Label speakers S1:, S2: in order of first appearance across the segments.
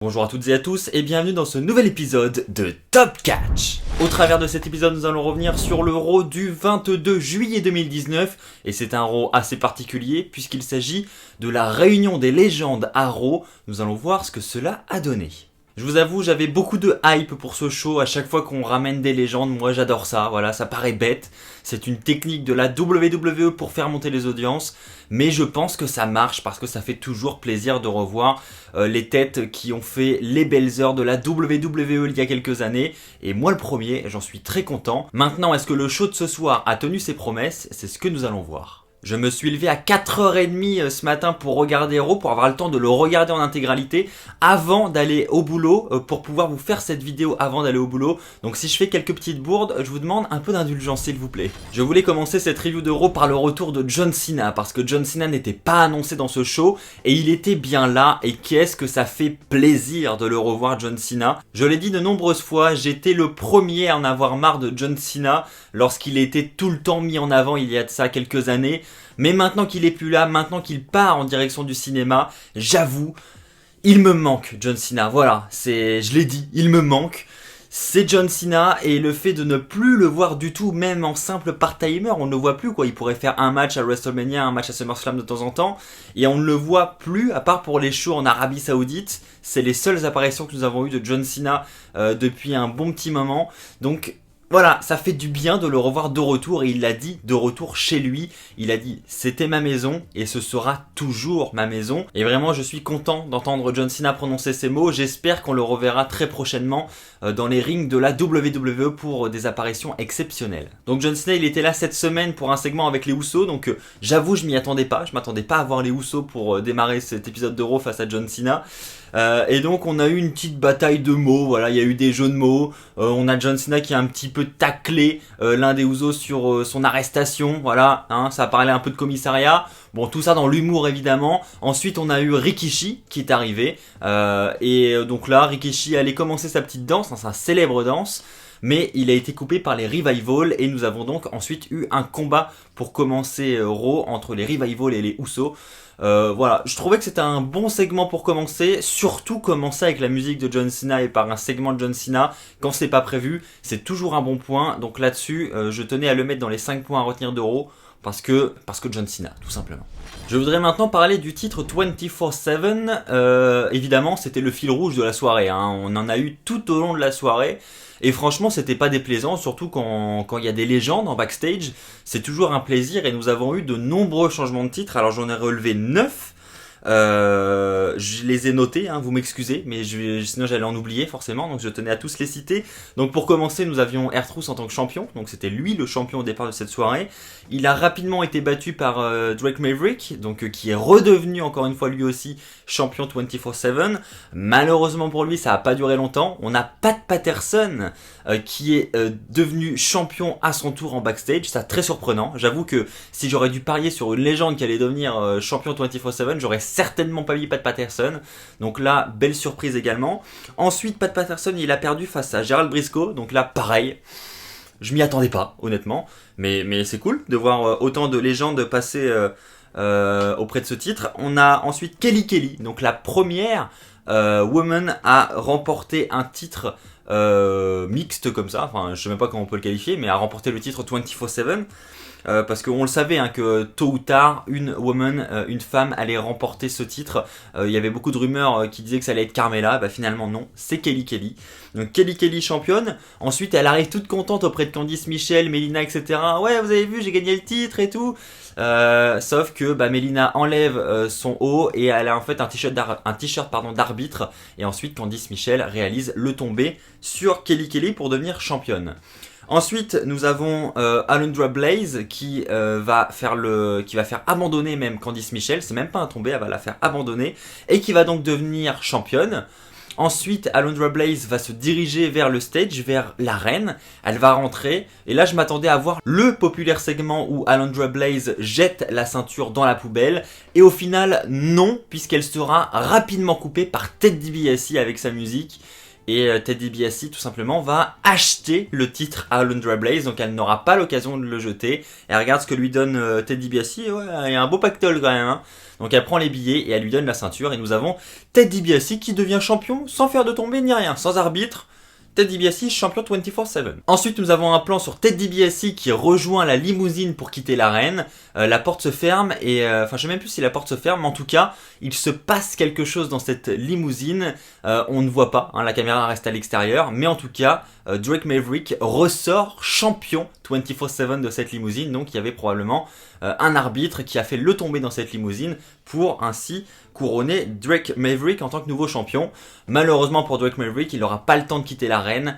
S1: Bonjour à toutes et à tous et bienvenue dans ce nouvel épisode de Top Catch. Au travers de cet épisode, nous allons revenir sur le Raw du 22 juillet 2019 et c'est un Raw assez particulier puisqu'il s'agit de la réunion des légendes à Raw. Nous allons voir ce que cela a donné. Je vous avoue, j'avais beaucoup de hype pour ce show. À chaque fois qu'on ramène des légendes, moi j'adore ça. Voilà, ça paraît bête. C'est une technique de la WWE pour faire monter les audiences. Mais je pense que ça marche parce que ça fait toujours plaisir de revoir les têtes qui ont fait les belles heures de la WWE il y a quelques années. Et moi le premier, j'en suis très content. Maintenant, est-ce que le show de ce soir a tenu ses promesses? C'est ce que nous allons voir. Je me suis levé à 4h30 ce matin pour regarder Raw, pour avoir le temps de le regarder en intégralité avant d'aller au boulot, pour pouvoir vous faire cette vidéo avant d'aller au boulot. Donc si je fais quelques petites bourdes, je vous demande un peu d'indulgence s'il vous plaît. Je voulais commencer cette review de Raw par le retour de John Cena, parce que John Cena n'était pas annoncé dans ce show, et il était bien là, et qu'est-ce que ça fait plaisir de le revoir John Cena. Je l'ai dit de nombreuses fois, j'étais le premier à en avoir marre de John Cena, lorsqu'il était tout le temps mis en avant il y a de ça quelques années. Mais maintenant qu'il est plus là, maintenant qu'il part en direction du cinéma, j'avoue, il me manque John Cena. Voilà, je l'ai dit, il me manque. C'est John Cena et le fait de ne plus le voir du tout, même en simple part-timer, on ne le voit plus quoi. Il pourrait faire un match à WrestleMania, un match à SummerSlam de temps en temps et on ne le voit plus à part pour les shows en Arabie Saoudite. C'est les seules apparitions que nous avons eues de John Cena depuis un bon petit moment. Donc voilà, ça fait du bien de le revoir de retour et il l'a dit, de retour chez lui. Il a dit, c'était ma maison et ce sera toujours ma maison. Et vraiment, je suis content d'entendre John Cena prononcer ces mots. J'espère qu'on le reverra très prochainement dans les rings de la WWE pour des apparitions exceptionnelles. Donc John Cena, il était là cette semaine pour un segment avec les Usos. Donc j'avoue, je m'y attendais pas. Je m'attendais pas à voir les Usos pour démarrer cet épisode de Raw face à John Cena. Et donc on a eu une petite bataille de mots, voilà, il y a eu des jeux de mots, on a John Cena qui a un petit peu taclé l'un des Usos sur son arrestation, voilà, hein, ça a parlé un peu de commissariat, bon tout ça dans l'humour évidemment. Ensuite on a eu Rikishi qui est arrivé, et donc là Rikishi allait commencer sa petite danse, hein, sa célèbre danse. Mais il a été coupé par les Revival et nous avons donc ensuite eu un combat pour commencer Raw entre les Revival et les Usos. Voilà, je trouvais que c'était un bon segment pour commencer, surtout commencer avec la musique de John Cena et par un segment de John Cena quand c'est pas prévu, c'est toujours un bon point. Donc là-dessus, je tenais à le mettre dans les 5 points à retenir de Raw parce que John Cena, tout simplement. Je voudrais maintenant parler du titre 24/7. Évidemment, c'était le fil rouge de la soirée, hein. On en a eu tout au long de la soirée. Et franchement, c'était pas déplaisant, surtout quand il y a des légendes en backstage. C'est toujours un plaisir et nous avons eu de nombreux changements de titre. Alors j'en ai relevé 9. Je les ai notés, hein, vous m'excusez, mais sinon j'allais en oublier forcément, donc je tenais à tous les citer. Donc pour commencer, nous avions R-Truth en tant que champion, donc c'était lui le champion au départ de cette soirée. Il a rapidement été battu par Drake Maverick, donc qui est redevenu encore une fois lui aussi champion 24/7. Malheureusement pour lui, ça n'a pas duré longtemps. On a Pat Patterson qui est devenu champion à son tour en backstage, ça très surprenant. J'avoue que si j'aurais dû parier sur une légende qui allait devenir champion 24/7, j'aurais certainement pas mis Pat Patterson. Donc là, belle surprise également. Ensuite, Pat Patterson, il a perdu face à Gerald Briscoe. Donc là, pareil. Je m'y attendais pas, honnêtement. Mais c'est cool de voir autant de légendes passer auprès de ce titre. On a ensuite Kelly. Donc la première woman à remporter un titre mixte comme ça. Enfin, je sais même pas comment on peut le qualifier, mais à remporter le titre 24/7. Parce qu'on le savait hein, que tôt ou tard, une femme allait remporter ce titre. Il y avait beaucoup de rumeurs qui disaient que ça allait être Carmella. Bah, finalement non, c'est Kelly. Donc Kelly championne. Ensuite elle arrive toute contente auprès de Candice Michelle, Melina, etc. Ouais, vous avez vu, j'ai gagné le titre et tout. Sauf que Melina enlève son haut et elle a en fait un t-shirt d'arbitre. Et ensuite Candice Michelle réalise le tombé sur Kelly pour devenir championne. Ensuite, nous avons Alundra Blaze qui va faire abandonner même Candice Michelle. C'est même pas un tombé, elle va la faire abandonner et qui va donc devenir championne. Ensuite, Alundra Blaze va se diriger vers le stage, vers l'arène. Elle va rentrer. Et là, je m'attendais à voir le populaire segment où Alundra Blaze jette la ceinture dans la poubelle. Et au final, non, puisqu'elle sera rapidement coupée par Ted DiBiase avec sa musique. et Teddy DiBiase tout simplement va acheter le titre à Alundra Blaze, donc elle n'aura pas l'occasion de le jeter. Et regarde ce que lui donne Teddy DiBiase, ouais, il y a un beau pactole quand même, hein. Donc elle prend les billets et elle lui donne la ceinture, et nous avons Teddy DiBiase qui devient champion sans faire de tombée ni rien, sans arbitre. Teddy DiBiase, champion 24/7. Ensuite, nous avons un plan sur Teddy DiBiase qui rejoint la limousine pour quitter l'arène. La porte se ferme et... je sais même plus si la porte se ferme, mais en tout cas, il se passe quelque chose dans cette limousine. On ne voit pas, hein, la caméra reste à l'extérieur, mais en tout cas, Drake Maverick ressort champion 24/7 de cette limousine. Donc, il y avait probablement un arbitre qui a fait le tomber dans cette limousine pour ainsi couronner Drake Maverick en tant que nouveau champion. Malheureusement pour Drake Maverick, il n'aura pas le temps de quitter l'arène,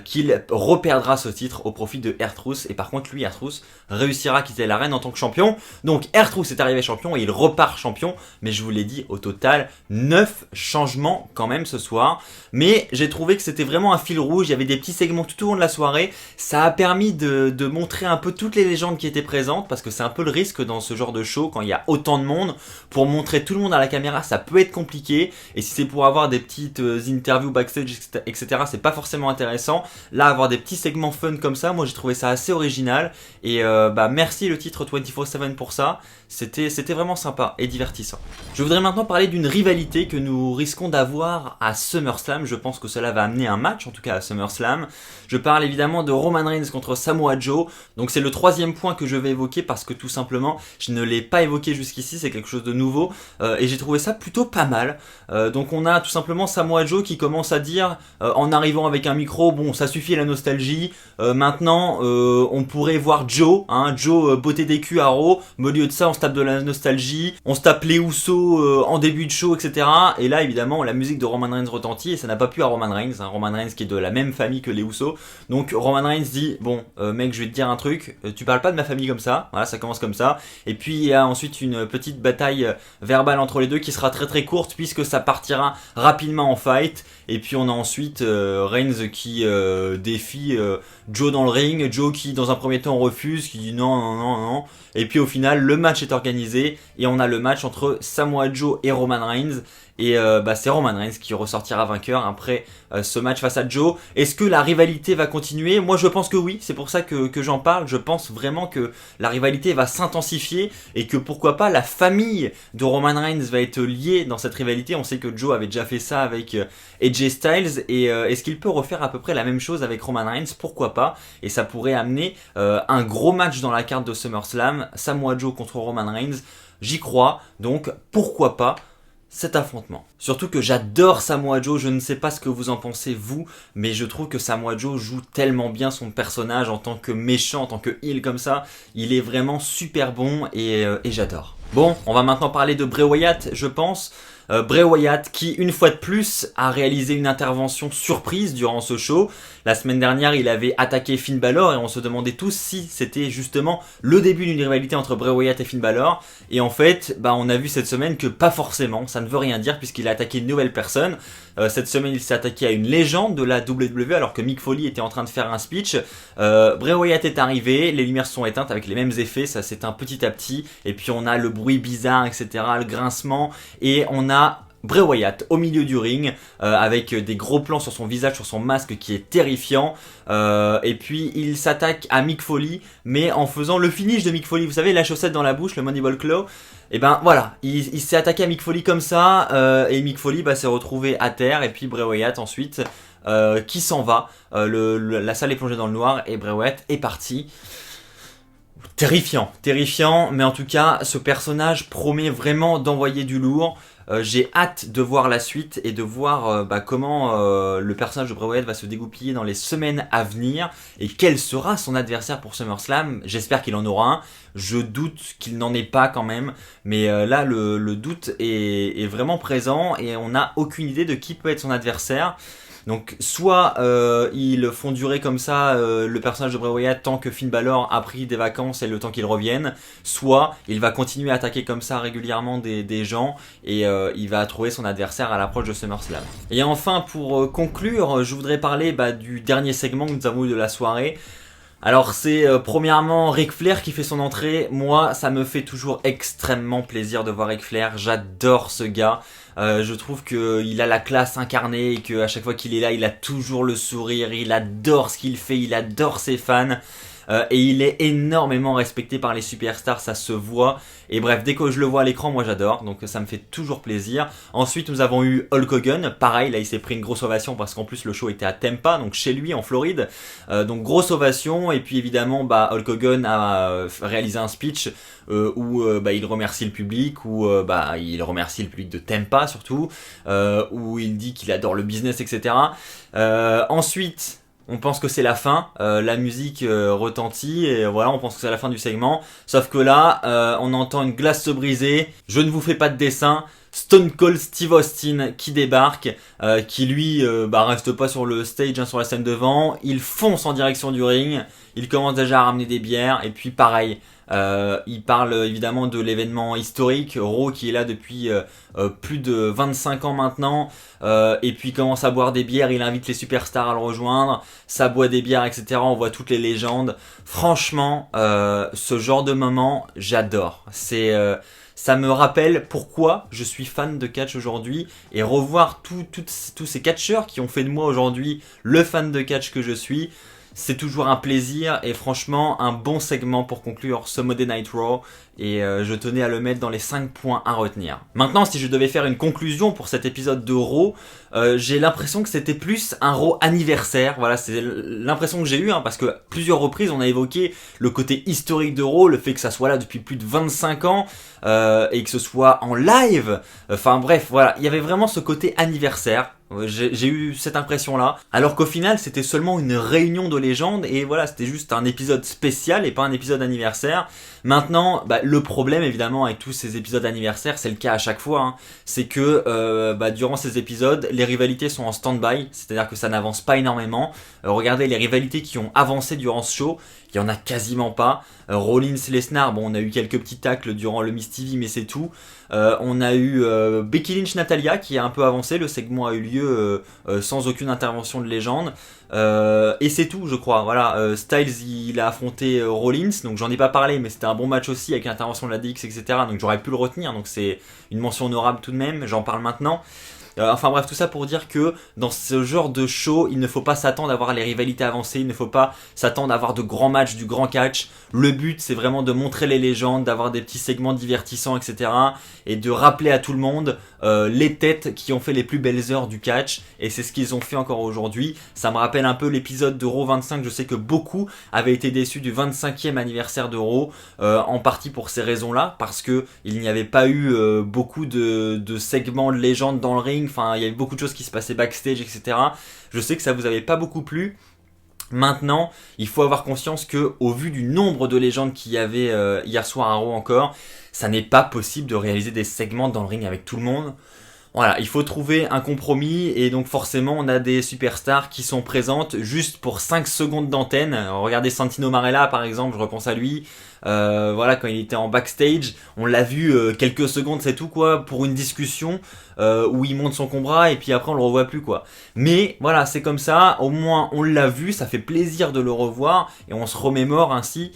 S1: qu'il reperdra ce titre au profit de R-Truth. Et par contre, lui, R-Truth, réussira à quitter l'arène en tant que champion. Donc R-Truth est arrivé champion et il repart champion. Mais je vous l'ai dit, au total, 9 changements quand même ce soir. Mais j'ai trouvé que c'était vraiment un fil rouge. Il y avait des petits segments tout au long de la soirée. Ça a permis de montrer un peu toutes les légendes qui étaient présentes, parce que c'est un peu le risque dans ce genre de show quand il y a autant de monde. Pour montrer tout le monde à la caméra, ça peut être compliqué. Et si c'est pour avoir des petites interviews backstage, etc., c'est pas forcément intéressant. Là, avoir des petits segments fun comme ça, moi j'ai trouvé ça assez original. Et merci le titre 24/7 pour ça. C'était vraiment sympa et divertissant. Je voudrais maintenant parler d'une rivalité que nous risquons d'avoir à SummerSlam. Je pense que cela va amener un match, en tout cas à SummerSlam. Je parle évidemment de Roman Reigns contre Samoa Joe. Donc c'est le troisième point que je vais évoquer, parce que tout simplement je ne l'ai pas évoqué jusqu'ici, c'est quelque chose de nouveau et j'ai trouvé ça plutôt pas mal. Donc on a tout simplement Samoa Joe qui commence à dire en arrivant avec un micro, bon ça suffit la nostalgie, maintenant on pourrait voir Joe, hein, Joe beauté des culs à Raw, mais au lieu de ça on se tape de la nostalgie, on se tape les Usos en début de show, etc. Et là évidemment la musique de Roman Reigns retentit et ça n'a pas plu à Roman Reigns, hein, Roman Reigns qui est de la même famille que les Usos. Donc Roman Reigns dit bon mec, je vais te dire un truc, tu parles pas de ma famille comme ça. Voilà, ça commence comme ça. Et puis il y a ensuite une petite bataille verbale entre les deux qui sera très très courte, puisque ça partira rapidement en fight. Et puis on a ensuite Reigns qui défie Joe dans le ring, Joe qui dans un premier temps refuse, qui dit non non non non. Et puis au final le match est organisé et on a le match entre Samoa Joe et Roman Reigns. Et c'est Roman Reigns qui ressortira vainqueur après ce match face à Joe. Est-ce que la rivalité va continuer ? Moi je pense que oui, c'est pour ça que j'en parle. Je pense vraiment que la rivalité va s'intensifier et que pourquoi pas la famille de Roman Reigns va être liée dans cette rivalité. On sait que Joe avait déjà fait ça avec AJ Styles et est-ce qu'il peut refaire à peu près la même chose avec Roman Reigns ? Pourquoi pas ? Et ça pourrait amener un gros match dans la carte de SummerSlam, Samoa Joe contre Roman Reigns. J'y crois, donc pourquoi pas cet affrontement. Surtout que j'adore Samoa Joe, je ne sais pas ce que vous en pensez vous, mais je trouve que Samoa Joe joue tellement bien son personnage en tant que méchant, en tant que heel comme ça. Il est vraiment super bon et j'adore. Bon, on va maintenant parler de Bray Wyatt, je pense. Bray Wyatt qui, une fois de plus, a réalisé une intervention surprise durant ce show. La semaine dernière, il avait attaqué Finn Balor et on se demandait tous si c'était justement le début d'une rivalité entre Bray Wyatt et Finn Balor. Et en fait, on a vu cette semaine que pas forcément, ça ne veut rien dire puisqu'il a attaqué une nouvelle personne. Cette semaine, il s'est attaqué à une légende de la WWE alors que Mick Foley était en train de faire un speech. Bray Wyatt est arrivé, les lumières sont éteintes avec les mêmes effets, ça s'éteint petit à petit. Et puis on a le bruit bizarre, etc., le grincement. Et on a Bray Wyatt au milieu du ring avec des gros plans sur son visage, sur son masque qui est terrifiant et puis il s'attaque à Mick Foley mais en faisant le finish de Mick Foley, vous savez la chaussette dans la bouche, le Moneyball Claw. Et voilà, il s'est attaqué à Mick Foley comme ça et Mick Foley s'est retrouvé à terre et puis Bray Wyatt ensuite qui s'en va, la salle est plongée dans le noir et Bray Wyatt est parti. Terrifiant, mais en tout cas, ce personnage promet vraiment d'envoyer du lourd. J'ai hâte de voir la suite et de voir comment le personnage de Bray Wyatt va se dégoupiller dans les semaines à venir et quel sera son adversaire pour SummerSlam. J'espère qu'il en aura un. Je doute qu'il n'en ait pas quand même, mais là le doute est vraiment présent et on n'a aucune idée de qui peut être son adversaire. Donc soit ils font durer comme ça le personnage de Bray Wyatt tant que Finn Balor a pris des vacances et le temps qu'il revienne, soit il va continuer à attaquer comme ça régulièrement des gens et il va trouver son adversaire à l'approche de SummerSlam. Et enfin pour conclure, je voudrais parler du dernier segment que nous avons eu de la soirée. Alors c'est premièrement Ric Flair qui fait son entrée. Moi ça me fait toujours extrêmement plaisir de voir Ric Flair, j'adore ce gars. Je trouve qu'il a la classe incarnée et qu'à chaque fois qu'il est là, il a toujours le sourire, il adore ce qu'il fait, il adore ses fans. Et il est énormément respecté par les superstars, ça se voit. Et bref, dès que je le vois à l'écran, moi j'adore, donc ça me fait toujours plaisir. Ensuite, nous avons eu Hulk Hogan, pareil, là il s'est pris une grosse ovation parce qu'en plus le show était à Tampa, donc chez lui en Floride. Donc grosse ovation, et puis évidemment, Hulk Hogan a réalisé un speech où il remercie le public, où il remercie le public de Tampa surtout, où il dit qu'il adore le business, etc. Ensuite, on pense que c'est la fin, la musique retentit et voilà, on pense que c'est la fin du segment. Sauf que là, on entend une glace se briser. Je ne vous fais pas de dessin. Stone Cold Steve Austin qui débarque, qui lui reste pas sur le stage, sur la scène devant. Il fonce en direction du ring. Il commence déjà à ramener des bières et puis pareil. Il parle évidemment de l'événement historique, Raw qui est là depuis plus de 25 ans maintenant, et puis il commence à boire des bières, il invite les superstars à le rejoindre, ça boit des bières, etc. On voit toutes les légendes. Franchement, ce genre de moment, j'adore. Ça me rappelle pourquoi je suis fan de catch aujourd'hui, et revoir tous ces catcheurs qui ont fait de moi aujourd'hui le fan de catch que je suis. C'est toujours un plaisir et franchement un bon segment pour conclure ce Monday Night Raw et je tenais à le mettre dans les 5 points à retenir. Maintenant, si je devais faire une conclusion pour cet épisode de Raw, j'ai l'impression que c'était plus un Raw anniversaire. Voilà, c'est l'impression que j'ai eue, parce que plusieurs reprises on a évoqué le côté historique de Raw, le fait que ça soit là depuis plus de 25 ans et que ce soit en live. Enfin bref, voilà, il y avait vraiment ce côté anniversaire. J'ai eu cette impression-là, alors qu'au final c'était seulement une réunion de légendes et voilà, c'était juste un épisode spécial et pas un épisode anniversaire. Maintenant, le problème évidemment avec tous ces épisodes anniversaires, c'est le cas à chaque fois, c'est que durant ces épisodes, les rivalités sont en stand-by, c'est-à-dire que ça n'avance pas énormément. Regardez les rivalités qui ont avancé durant ce show, il y en a quasiment pas. Rollins-Lesnar, on a eu quelques petits tacles durant le Miss TV, mais c'est tout. On a eu Becky Lynch-Natalia qui a un peu avancé, le segment a eu lieu sans aucune intervention de légende. Et c'est tout, je crois. Voilà, Styles il a affronté Rollins, donc j'en ai pas parlé, mais c'était un bon match aussi avec l'intervention de la DX, etc. Donc j'aurais pu le retenir, donc c'est une mention honorable tout de même, j'en parle maintenant. Enfin bref, tout ça pour dire que dans ce genre de show, il ne faut pas s'attendre à voir les rivalités avancées, il ne faut pas s'attendre à avoir de grands matchs, du grand catch. Le but, c'est vraiment de montrer les légendes, d'avoir des petits segments divertissants, etc. Et de rappeler à tout le monde les têtes qui ont fait les plus belles heures du catch. Et c'est ce qu'ils ont fait encore aujourd'hui. Ça me rappelle un peu l'épisode de Raw 25. Je sais que beaucoup avaient été déçus du 25e anniversaire de Raw, en partie pour ces raisons-là, parce que il n'y avait pas eu beaucoup de segments de légendes dans le ring. Enfin, il y avait beaucoup de choses qui se passaient backstage, etc. Je sais que ça vous avait pas beaucoup plu. Maintenant, il faut avoir conscience que, au vu du nombre de légendes qu'il y avait hier soir à Raw encore, ça n'est pas possible de réaliser des segments dans le ring avec tout le monde. Voilà, il faut trouver un compromis et donc forcément on a des superstars qui sont présentes juste pour 5 secondes d'antenne. Regardez Santino Marella par exemple, je repense à lui. Voilà, quand il était en backstage, on l'a vu quelques secondes, c'est tout quoi, pour une discussion où il monte son combat et puis après on le revoit plus quoi. Mais voilà, c'est comme ça, au moins on l'a vu, ça fait plaisir de le revoir et on se remémore ainsi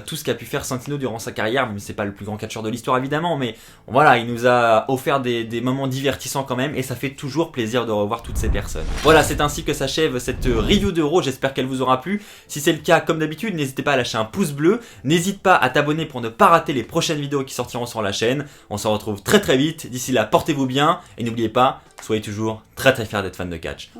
S1: tout ce qu'a pu faire Santino durant sa carrière. Même si c'est pas le plus grand catcheur de l'histoire évidemment, mais voilà, il nous a offert des moments divertissants quand même et ça fait toujours plaisir de revoir toutes ces personnes. Voilà, c'est ainsi que s'achève cette review de Raw, j'espère qu'elle vous aura plu. Si c'est le cas, comme d'habitude, n'hésitez pas à lâcher un pouce bleu, n'hésite pas à t'abonner pour ne pas rater les prochaines vidéos qui sortiront sur la chaîne. On se retrouve très très vite, d'ici là portez-vous bien et n'oubliez pas, soyez toujours très très fiers d'être fan de catch.